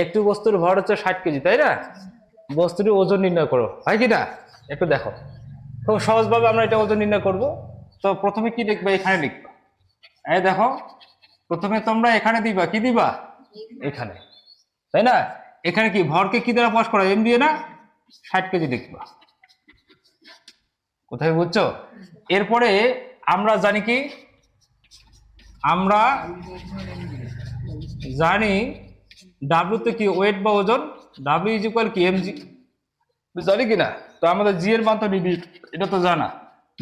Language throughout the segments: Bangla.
একটি বস্তুর ভর হচ্ছে 60 কেজি, তাই না? বস্তুটির ওজন নির্ণয় করো, হয় কি না? একটু দেখো, খুব সহজভাবে আমরা এটা ওজন নির্ণয় করব। তো প্রথমে কি লিখবে? এখানে লিখবা। এই দেখো, প্রথমে তোমরা এখানে দিবা, কি দিবা? এখানে, তাই না? এখানে কি ভরকে কি দ্বারা প্রকাশ করা? এম দিয়ে না? 60 কেজি লিখবা। কোথায় বুঝছো? এরপরে আমরা জানি কি, আমরা জানি ডাব্লিউ তে কি ওয়েট বা ওজন, ডাব্লিউ ইজ ইকুয়াল কি এমজি, জানি কিনা? তো আমাদের জি এর মান তো নিবি, এটা তো জানা।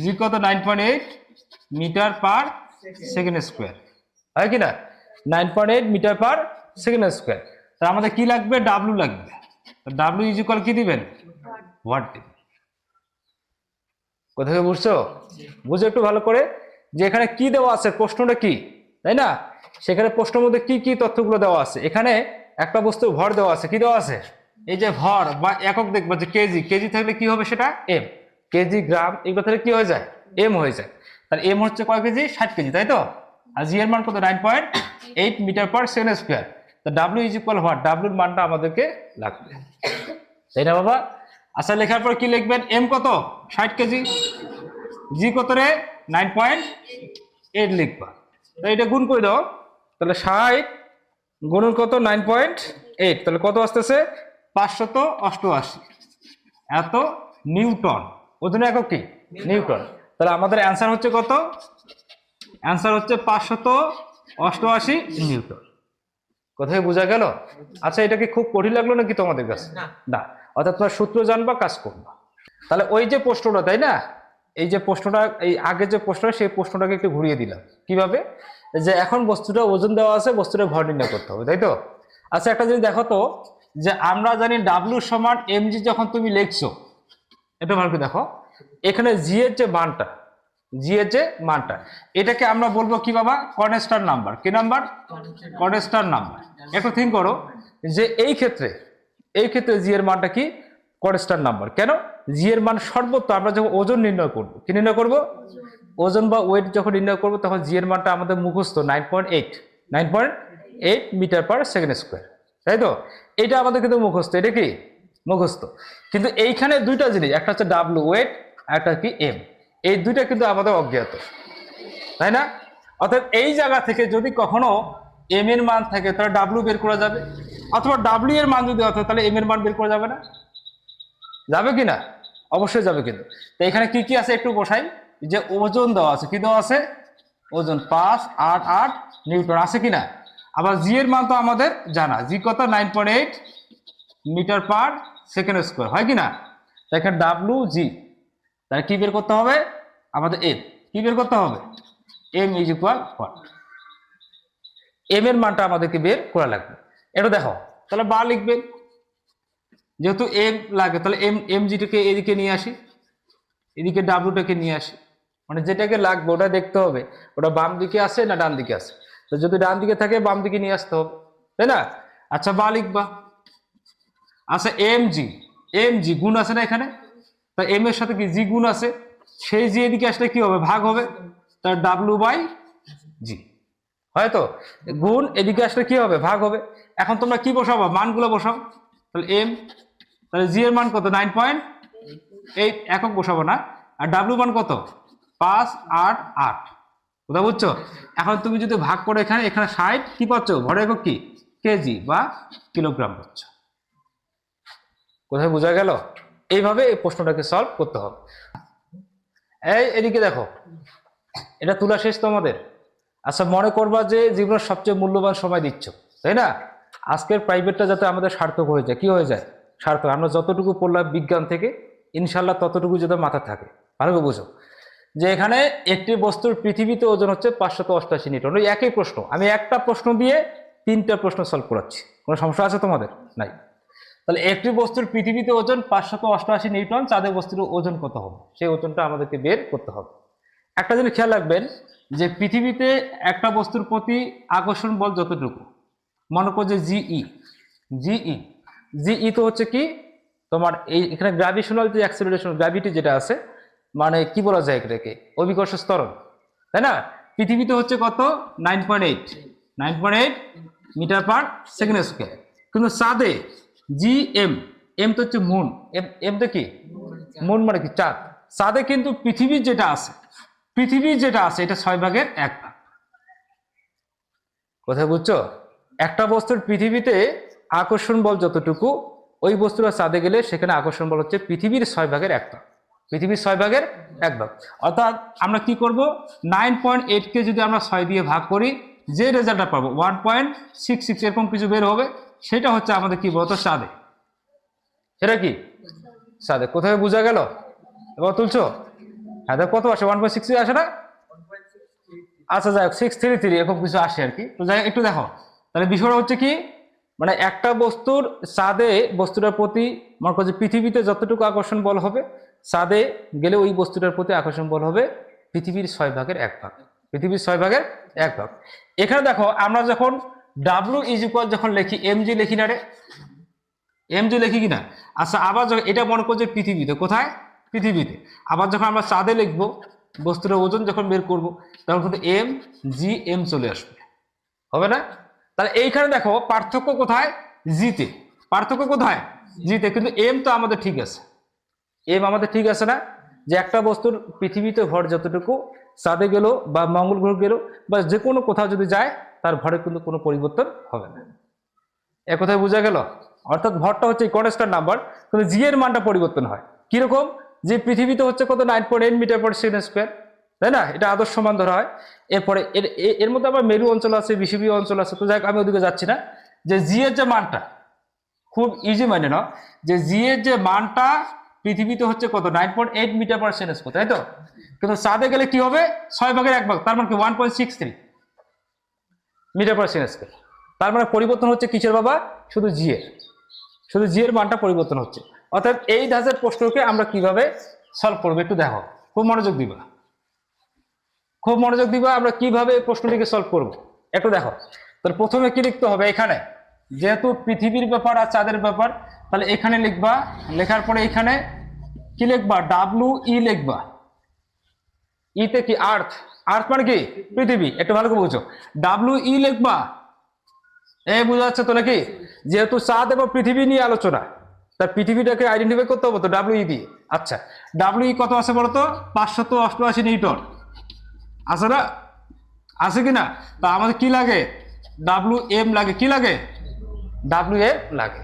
জি কত? 9.8 মিটার পার সেকেন্ড স্কোয়ার, হয় কিনা? 9.8 মিটার পার সেকেন্ড স্কোয়ার। তা আমাদের কি লাগবে? ডাব্লিউ লাগবে। ডাব্লিউ ইজ ইকুয়াল কি দিবেন? ওয়াট দিবেন। কোথায় বুঝছো? বুঝো একটু ভালো করে যে এখানে কি দেওয়া আছে, প্রশ্নটা কি, তাই না? সেখানে প্রশ্নের মধ্যে কি কি তথ্যগুলো দেওয়া আছে। এখানে একটা বস্তু ভর দেওয়া আছে, কি দেওয়া আছে? এই যে ভর বা একক দেখবো যে কেজি, কেজি থাকলে কি হবে সেটা? এম। কেজি, গ্রাম এগুলো থাকলে কি হয়ে যায়? এম হয়ে যায়। তার এম হচ্ছে কয় কেজি? 60 কেজি, তাই তো? আর জি এর মান কত? 9.8 মিটার পার সেকেন্ড স্কোয়ার। তা ডাব্লিউ ইজ ইকুয়াল হোয়াট? ডাব্লিউর মানটা আমাদেরকে লাগবে, তাই না বাবা? আচ্ছা, লেখার পর কি লিখবেন? এম কত? 60 কেজি। জি কত রে? 9.8 লিখবা। তো এটা গুণ করে দাও, তাহলে 60 গুণন কত? 9.8, তাহলে কত আসতেছে? 588 এত নিউটন। ওজনের একক কি? নিউটন। তাহলে আমাদের অ্যান্সার হচ্ছে কত? অ্যান্সার হচ্ছে 588 নিউটন। কোথায় বোঝা গেল? আচ্ছা, এটা কি খুব কঠিন লাগলো নাকি তোমাদের কাছে? না। অর্থাৎ তোমার সূত্র জানবা, কাজ করবা। তাহলে ওই যে প্রশ্নটা, তাই না? এই যে প্রশ্নটা, এই আগে যে প্রশ্নটা, সেই প্রশ্নটাকে একটু ঘুরিয়ে দিলাম। কিভাবে? যে এখন বস্তুটা ওজন দেওয়া আছে, বস্তুটা ভর নির্ণয় করতে হবে, তাই তো? আচ্ছা, একটা জিনিস দেখো তো, যে আমরা জানি ডাব্লিউ সমান এমজি, যখন তুমি লিখছো, এটা ভালো করে দেখো, এখানে জি এর যে মানটা, জি এর যে মানটা, এটাকে আমরা বলবো কি বাবা? Constant number. কি নাম্বার? Constant number. একটু থিঙ্ক করো যে এই ক্ষেত্রে জি এর মানটা কি? Constant number. কেন? জি এর মান সর্বোচ্চ আমরা যখন ওজন নির্ণয় করব, কি নির্ণয় করব? ওজন বা ওয়েট যখন নির্ণয় করব, তখন জি এর মানটা আমাদের মুখস্থ 9.8 মিটার পার সেকেন্ড স্কোয়ার, তাই তো? এটা আমাদের কিন্তু মুখস্থ, এটা কি মুখস্থ। কিন্তু এইখানে দুইটা জিনিস, একটা হচ্ছে ডাব্লিউ ওয়েট, একটা কি এম, এই দুইটা কিন্তু আমাদের অজ্ঞাত, তাই না? অর্থাৎ এই জায়গা থেকে যদি কখনো এম এর মান থাকে, তাহলে ডাব্লিউ বের করা যাবে, অথবা ডাব্লিউ এর মান যদি হয়, তাহলে এম এর মান বের করা যাবে না? যাবে কিনা? অবশ্যই যাবে। কিন্তু তো এখানে কি কি আছে একটু বসাই। যে ওজন দেওয়া আছে, কি দেওয়া আছে? ওজন 588 নিউটন আছে কিনা? আবার জি এর মান তো আমাদের জানা, জি কত? 9.8 মিটার পার সেকেন্ড স্কোয়ার, হয় কিনা? এখানে ডাব্লিউ জি, তাহলে কি বের করতে হবে আমাদের? এম। কি বের করতে হবে? M is equal what? M এর মানটা আমাদেরকে বের করা লাগবে। এটা দেখো, তাহলে বা লিখবেন, যেহেতু এম লাগে, তাহলে এম জিটাকে এদিকে নিয়ে আসি, এদিকে ডাব্লিউটাকে নিয়ে আসি, মানে যেটাকে লাগবে ওটা দেখতে হবে ওটা বাম দিকে আছে না ডান দিকে আছে। তো যদি ডান দিকে থাকে, বাম দিকে নিয়ে আসতে হবে, তাই না? আচ্ছা, বা লিখবা। আচ্ছা, এম জি গুণ আছে না এখানে? তা এম এর সাথে কি জি গুণ আছে, সেই জি এদিকে আসলে কি হবে? ভাগ হবে, তার ডাব্লিউ বাই জি, হয়তো গুণ এদিকে আসলে কি হবে? ভাগ হবে। এখন তোমরা কি বসাবো? মানগুলো বসাও। তাহলে এম, তাহলে জি এর মান কত? 9.8, একক বসাবো না। আর ডাব্লিউ মান কত? 588, কোথা বুঝছো? এখন তুমি যদি ভাগ করো, এখানে 60 কি পাচ্ছ? ভর একক কি? কেজি বা কিলোগ্রাম পাচ্ছ। কোথায় বোঝা গেল? এইভাবে এই প্রশ্নটাকে সলভ করতে হবে। এদিকে দেখো, এটা তোলা শেষ তোমাদের? আচ্ছা, মনে করবা যে জীবনের সবচেয়ে মূল্যবান সময় দিচ্ছ, তাই না? আজকের প্রাইভেটটা যাতে আমাদের সার্থক হয়ে যায়। কি হয়ে যায়? সার্থক। আমরা যতটুকু পড়লাম বিজ্ঞান থেকে, ইনশাল্লাহ ততটুকু যাতে মাথা থাকে। ভালো করে বুঝো যে এখানে একটি বস্তুর পৃথিবীতে ওজন হচ্ছে 588 নিউটন। ওই একই প্রশ্ন, আমি একটা প্রশ্ন দিয়ে 3টা প্রশ্ন সলভ করাচ্ছি। কোনো সমস্যা আছে তোমাদের? নাই। তাহলে একটি বস্তুর পৃথিবীতে ওজন 588 নিউটন, চাঁদের বস্তুর ওজন কত হবে? সেই ওজনটা আমাদেরকে বের করতে হবে। একটা জিনিস খেয়াল রাখবেন, যে পৃথিবীতে একটা বস্তুর প্রতি আকর্ষণ বল যতটুকু, মনে করো যে জিই তো হচ্ছে কি তোমার এই এখানে গ্র্যাভিটেশনাল যে অ্যাক্সিলারেশন, গ্র্যাভিটি যেটা আছে, মানে কি বলা যায় এটাকে? অভিকর্ষ ত্বরণ, তাই না? পৃথিবীতে হচ্ছে কত? 9.8 মিটার পার সেকেন্ড স্কোয়ার। কিন্তু চাঁদে জি এম, এম তো হচ্ছে মুন, এম এম তো কি মুন মানে কি চাঁদ। চাঁদে কিন্তু পৃথিবীর যেটা আছে, পৃথিবীর যেটা আছে এটা 6/1 কোথায় বুঝছো? একটা বস্তুর পৃথিবীতে আকর্ষণ বল যতটুকু, ওই বস্তুটা চাঁদে গেলে সেখানে আকর্ষণ বল হচ্ছে পৃথিবীর 6/1, পৃথিবীর 6/1। অর্থাৎ আমরা কি করব, 9.8 কে যদি আমরা 6 দিয়ে ভাগ করি, যে রেজাল্টটা পাবো 1.66 এরকম কিছু বের হবে, সেটা হচ্ছে আমাদের কি বলতো চাঁদে। সেটা কি চাঁদে। কোথায় বোঝা গেল? এবার তুলছো? হ্যাঁ, কত আসে? 1.6 আসে না? আচ্ছা যাই হোক, 633 এরকম কিছু আসে আর কি। তো যাই একটু দেখো, তাহলে বিষয়টা হচ্ছে কি, মানে একটা বস্তুর চাঁদে বস্তুটার প্রতি মনে করো যে পৃথিবীতে যতটুকু আকর্ষণ বল হবে, চাঁদে গেলে ওই বস্তুটার প্রতি আকর্ষণ বল হবে পৃথিবীর 6/1, পৃথিবীর 6/1। এখানে দেখো আমরা যখন ডাব্লু ইজ ইকুয়াল যখন লিখি, এম জি লিখি না রে, এম জি লিখি কিনা? আচ্ছা, আবার যখন এটা মনে করো যে পৃথিবীতে, কোথায়? পৃথিবীতে। আবার যখন আমরা চাঁদে লিখবো, বস্তুর ওজন যখন বের করব, তখন কিন্তু এম জি এম চলে আসবে, হবে না? তাহলে এইখানে দেখো পার্থক্য কোথায়? জিতে। পার্থক্য কোথায়? জিতে। কিন্তু এম তো আমাদের ঠিক আছে, এম আমাদের ঠিক আছে না? যে একটা বস্তুর পৃথিবীতে ভর যতটুকু, চাঁদে গেল বা মঙ্গল গ্রহ গেল বা যে কোনো কোথাও যদি যায়, তার ভরে কিন্তু কোনো পরিবর্তন হবে না। এ কথায় বোঝা গেল? অর্থাৎ ভরটা হচ্ছে কনস্ট্যান্ট নাম্বার, কিন্তু জি এর মানটা পরিবর্তন হয়। কিরকম? যে পৃথিবীতে হচ্ছে কত, 9.8 মিটার পার সেকেন্ড স্কোয়ার, তাই না? এটা আদর্শ মান ধরা হয়। এরপরে এর মধ্যে আবার মেরু অঞ্চল আছে, বিষুবীয় অঞ্চল আছে। তো যাই হোক, আমি ওদিকে যাচ্ছি না। যে জি এর যে মানটা খুব ইজি মানে নাও, যে জি এর যে মানটা পৃথিবীতে হচ্ছে কত, 9.8 মিটার পার সেকেন্ড স্কোয়ার, তাই তো? কিন্তু চাঁদে গেলে কি হবে? 6/1, তার মানে কি 1.63 মিটার পার সেকেন্ড স্কোয়ার। তার মানে পরিবর্তন হচ্ছে কিসের বাবা? শুধু জি এর, শুধু জি এর মানটা পরিবর্তন হচ্ছে। অর্থাৎ এই ধাঁচের প্রশ্নকে আমরা কিভাবে সলভ করবো একটু দেখো, খুব মনোযোগ দিবা, খুব মনোযোগ দিবা। আমরা কিভাবে এই প্রশ্নটিকে সলভ করব একটু দেখো। তাহলে প্রথমে কি লিখতে হবে? এখানে যেহেতু পৃথিবীর ব্যাপার আর চাঁদের ব্যাপার, তাহলে এখানে লিখবা, লেখার পরে এখানে কি লিখবা? ডাব্লু ই লিখবা। ইতে কি আর্থ, আর্থ মানে কি পৃথিবী, একটু ভালো করে বুঝো। ডাব্লু ই লিখবা, এই বোঝা যাচ্ছে তো নাকি? যেহেতু চাঁদ এবং পৃথিবী নিয়ে আলোচনা, তার পৃথিবীটাকে আইডেন্টিফাই করতে হবে তো ডাব্লিউ ই দিয়ে। আচ্ছা, ডাব্লিউ ই কত আছে বলতো? 588 নিউটন আছে না? আছে কিনা? তা আমাদের কি লাগে? ডাব্লিউ এম লাগে। কি লাগে? ডাব্লিউ এম লাগে।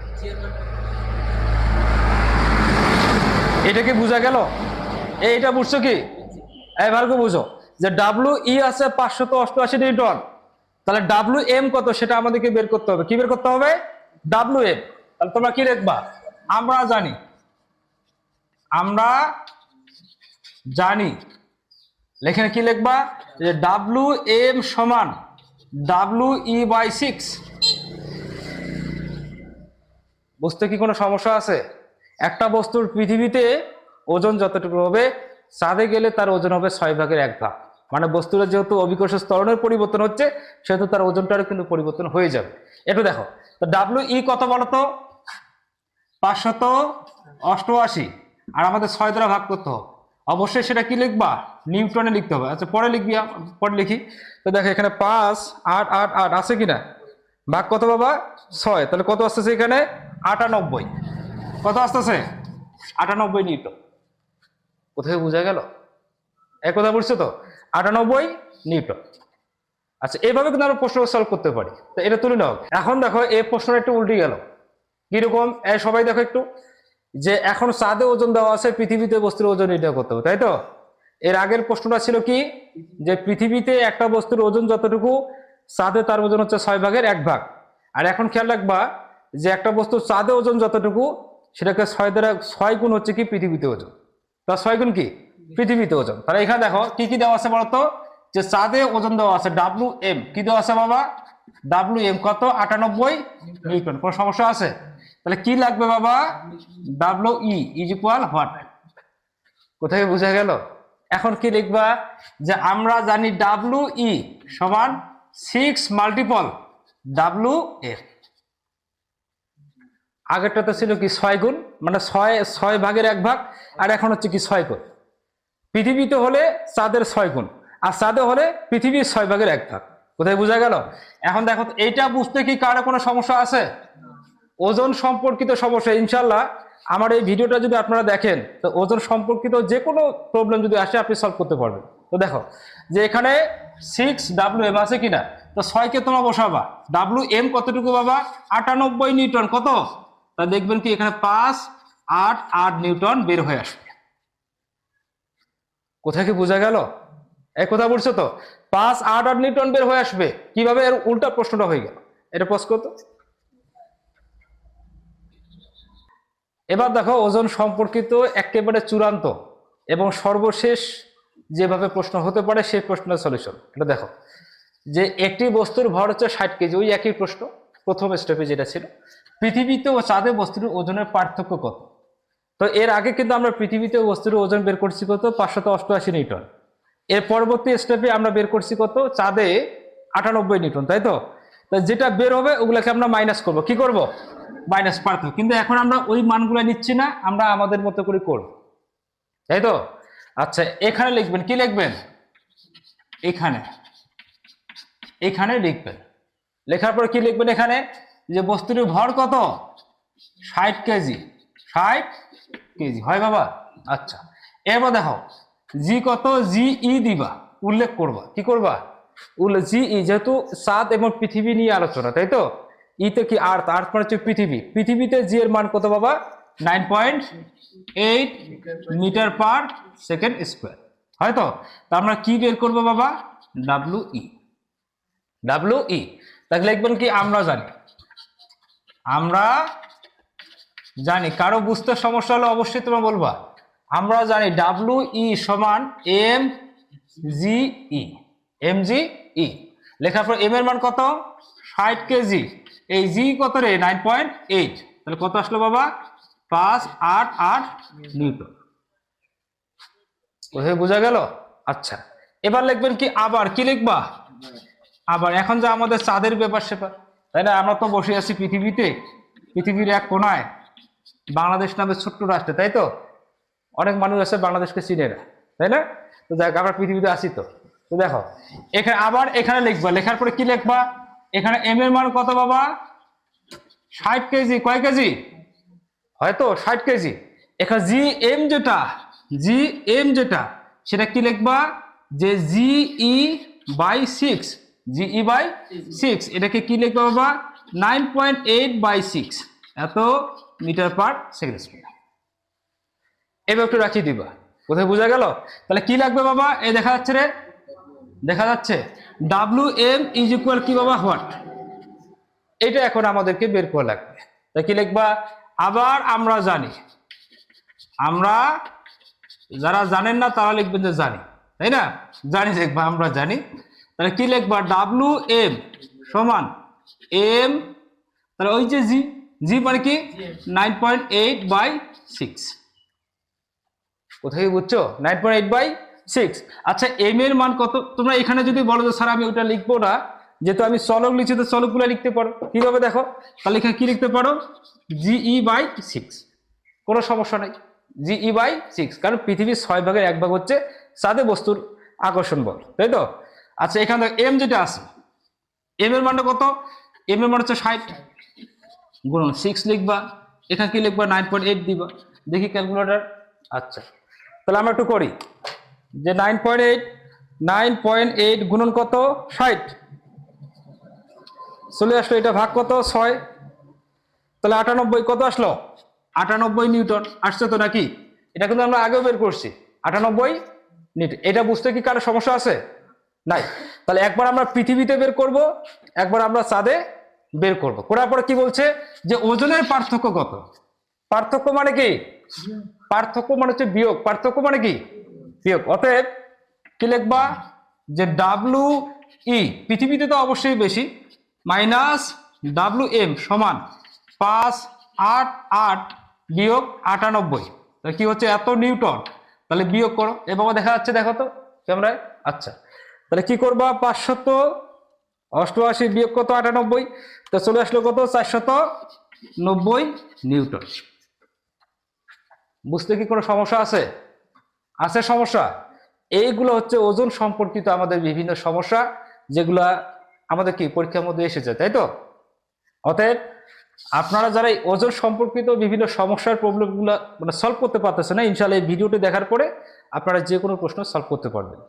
এটা কি বোঝা গেল? এইটা বুঝছো কি? এই ভালো করে বুঝো যে ডাব্লিউ ই আছে 588 নিউটন, তাহলে ডাব্লিউ এম কত সেটা আমাদেরকে বের করতে হবে। কি বের করতে হবে? W M. তাহলে তোমরা কি লিখবা? আমরা জানি, আমরা জানি। লেখেন কি লিখবা? যে ডাব্লিউ এম সমান ডাব্লিউ ই বাই 6। বুঝতে কি কোনো সমস্যা আছে? একটা বস্তুর পৃথিবীতে ওজন যতটুকু হবে, চাঁদে গেলে তার ওজন হবে 6/1। মানে বস্তুটা যেহেতু অভিকর্ষ ত্বরণের পরিবর্তন হচ্ছে, সেহেতু তার ওজনটারও কিন্তু পরিবর্তন হয়ে যাবে। একটু দেখো তো, ডাব্লিউ ই কত বলতো? 588, আর আমাদের 6 দ্বারা ভাগ করতে হবে। অবশ্যই সেটা কি লিখবা? নিউটনে লিখতে হবে। আচ্ছা পরে লিখবি, পরে লিখি। তো দেখো এখানে 5 8 8 8 আছে কিনা? ভাগ কত বাবা? 6। তাহলে কত আসতেছে এখানে? 98। কত আসতেছে? 98 নিউটন। কোথায় বোঝা গেল? এক কথা বলছো তো, 98 নিউটন। আচ্ছা, এইভাবে কিন্তু আমরা প্রশ্ন সলভ করতে পারি। তো এটা তুলে নাও। এখন দেখো এই প্রশ্নটা একটু উল্টে গেল। কিরকম? সবাই দেখো একটু, যে এখন চাঁদে ওজন দেওয়া আছে, পৃথিবীতে বস্তুর ওজন এটা করতে হবে, তাই তো? এর আগের প্রশ্নটা ছিল কি, যে পৃথিবীতে একটা বস্তুর ওজন যতটুকু, চাঁদে তার ওজন হচ্ছে 6/1। আর এখন খেয়াল রাখবা যে একটা বস্তুর চাঁদে ওজন যতটুকু, সেটাকে 6 দ্বারা 6 গুণ হচ্ছে কি পৃথিবীতে ওজন, তার 6 গুণ কি পৃথিবীতে ওজন। তাহলে এখানে দেখো কি কি দেওয়া আছে বলতো? যে চাঁদে ওজন দেওয়া আছে ডাব্লিউ এম। কি দেওয়া আছে বাবা? ডাব্লিউ এম কত? 98 নিউটন। কোনো সমস্যা আছে? তাহলে কি লাগবে বাবা? W E is equal what? কোথায় বোঝা গেল? এখন কি লিখবা? যে আমরা জানি ডাব্লিউ ই সমান 6 মাল্টিপল ডাব্লিউ এফ। আগেরটাতে ছিল কি 6 গুণ, মানে 6/1, আর এখন হচ্ছে কি 6 গুণ। পৃথিবীতে হলে চাঁদের 6 গুণ, আর চাঁদে হলে পৃথিবীর 6/1। কোথায় বোঝা গেল? এখন দেখো এইটা বুঝতে কি কারো কোনো সমস্যা আছে? ওজন সম্পর্কিত সমস্যা ইনশাল্লাহ আমার এই ভিডিওটা যদি আপনারা দেখেন তো ওজন সম্পর্কিত যে কোনো প্রবলেম যদি আসে আপনি সলভ করতে পারবেন। তো দেখো যে এখানে 6Wm আছে কিনা, তো 6 কে তোমরা বসাবা, Wm কতটুকু বাবা 98 নিউটন, কত তা দেখবেন কি এখানে 588 নিউটন বের হয়ে আসবে। কোথায় কি বোঝা গেল? এই কথা বলছো তো 588 নিউটন বের হয়ে আসবে। কিভাবে? এর উল্টা প্রশ্নটা হয়ে গেল, এটা পোস্ট করতো। এবার দেখো ওজন সম্পর্কিত একেবারে চূড়ান্ত এবং সর্বশেষ যেভাবে প্রশ্ন হতে পারে সেই প্রশ্নের সলিউশন এটা দেখো, যে একটি বস্তুর ভর হচ্ছে 60 কেজি, ওই একই প্রশ্ন প্রথম স্টেপে যেটা ছিল, পৃথিবীতে ও চাঁদে বস্তুর ওজনের পার্থক্য কত। তো এর আগে কিন্তু আমরা পৃথিবীতে বস্তুর ওজন বের করছি কত 588 নিউটন, এর পরবর্তী স্টেপে আমরা বের করছি কত চাঁদে 98 নিউটন, তাই তো? যেটা বের হবে ওগুলাকে আমরা মাইনাস করব, কি করব মাইনাস পার্থক্য। কিন্তু এখন আমরা ওই মানগুলো নিচ্ছি না, আমরা আমাদের মতো করে করব, তাই তো? আচ্ছা এখানে লিখবেন, কি লিখবেন এখানে, এখানে লিখবেন, লেখার পর কি লিখবেন এখানে যে বস্তুর ভর কত 60 কেজি, 60 কেজি হয় বাবা। আচ্ছা এবার দেখো জি কত, জি ই দিবা, উল্লেখ করবা, কি করবা জি ই, যেহেতু চাঁদ এবং পৃথিবী নিয়ে আলোচনা, তাই তো? ইতে কি আর্থ, আর্থ মানে হচ্ছে পৃথিবী, পৃথিবীতে জি এর মান কত বাবা 9.8 মিটার পার সেকেন্ড স্কোয়ার, হয়তো? তা আমরা কি বের করবো বাবা ডাব্লিউ ই, তাহলে লিখবেন কি আমরা জানি, কারো বুঝতে সমস্যা হলে অবশ্যই তোমরা বলবা। আমরা জানি ডাব্লিউ ই সমান এম জি ই, লেখার পর এম এর মান কত 60 কেজি, এই জি কত রে 9.8, তাহলে কত আসলো বাবা 588 নিউটন। কোথায় বোঝা গেল? আচ্ছা এবার লিখবেন কি আবার, কি লিখবা আবার, এখন যে আমাদের চাঁদের ব্যাপার সেপার, তাই না? আমরা তো বসে আছি পৃথিবীতে, পৃথিবীর এক কোনায় বাংলাদেশ নামে ছোট্ট রাষ্ট্রে, তাই তো? অনেক মানুষ আছে বাংলাদেশকে চিনে না, তাই না? তো যাক আমরা পৃথিবীতে আছি। তো তো দেখো এখানে আবার এখানে লিখবা, লেখার পরে কি লিখবা এখানে এম এর মান কত বাবা 60 কেজি, কয় কেজি হয়তো 60 কেজি। এখানে জি এম যেটা সেটা কি লিখবা যে জি ই বাই 6, এটাকে কি লিখবা বাবা 9.8/6, এত মিটার পার সেকেন্ড স্কয়ার। এবার একটু রাখি দিবা, কোথায় বোঝা গেল? তাহলে কি লাগবে বাবা, এই দেখা যাচ্ছে রে, দেখা যাচ্ছে Wm ইজ ইকুয়াল কি বাবা হোয়াট, এটা এখন আমাদেরকে বের করা লাগবে। তাই কি লিখবা আবার আমরা জানি, আমরা যারা জানেন না তারা লিখবেন যে জানি, তাই না? জানি লিখবা, আমরা জানি। তাহলে কি লিখবা Wm সমান এম, তাহলে ওই যে জি মানে কি 9.8/6, কোথায় বুঝছো 9.8/6। আচ্ছা এম এর মান কত, তোমরা এখানে যদি বলো যে স্যার আমি ওটা লিখবো না, যেহেতু আমি চলক লিখছি তো চলকগুলো লিখতে পারো, কিভাবে দেখো, তাহলে এখানে কি লিখতে পারো GE/6, কোনো সমস্যা নেই, GE/6, কারণ পৃথিবীর 6 ভাগের 1 ভাগ হচ্ছে চাঁদে বস্তুর আকর্ষণ বল, তাই তো? আচ্ছা এখানে এম যেটা আছে, এম এর মানটা কত, এম এর মান হচ্ছে 60 গুণন 6 লিখবা, এখানে কি লিখবা 9.8 দিবা, দেখি ক্যালকুলেটর। আচ্ছা তাহলে আমরা একটু করি যে 9.8 গুণন কত 60, চলে আসলো, এটা ভাগ কত 6, তাহলে 98 কত আসলো 98 নিউটন আসছে তো নাকি? এটা কিন্তু আমরা আগেও বের করছি 98 নিউটন। এটা বুঝতে কি কারো সমস্যা আছে? নাই। তাহলে একবার আমরা পৃথিবীতে বের করব, একবার আমরা চাঁদে বের করব, করার পরে কি বলছে যে ওজনের পার্থক্য কত। পার্থক্য মানে কি, পার্থক্য মানে হচ্ছে বিয়োগ, পার্থক্য মানে কি বিয়োগ। অতএব কি লিখবা যে ডাব্লিউ ই পৃথিবীতে তো অবশ্যই বেশি, মাইনাস Wm সমান 588 বিয়োগ 98, তাহলে কি হচ্ছে এত নিউটন, তাহলে বিয়োগ করো। এ বাবা দেখা যাচ্ছে, দেখো তো ক্যামেরায়। আচ্ছা তাহলে কি করবা 588 বিয়োগ কত 98, তো চলে আসলো কত 490 নিউটন। বুঝতে কি কোনো সমস্যা আছে? আছে সমস্যা? এইগুলো হচ্ছে ওজন সম্পর্কিত আমাদের বিভিন্ন সমস্যা, যেগুলা আমাদের কি পরীক্ষার মধ্যে এসেছে, তাই তো? অতএব আপনারা যারা এই ওজন সম্পর্কিত বিভিন্ন সমস্যার প্রবলেমগুলো মানে সলভ করতে পারতেছেন না, ইনশাআল্লাহ এই ভিডিওটি দেখার পরে আপনারা যে কোনো প্রশ্ন সলভ করতে পারবেন।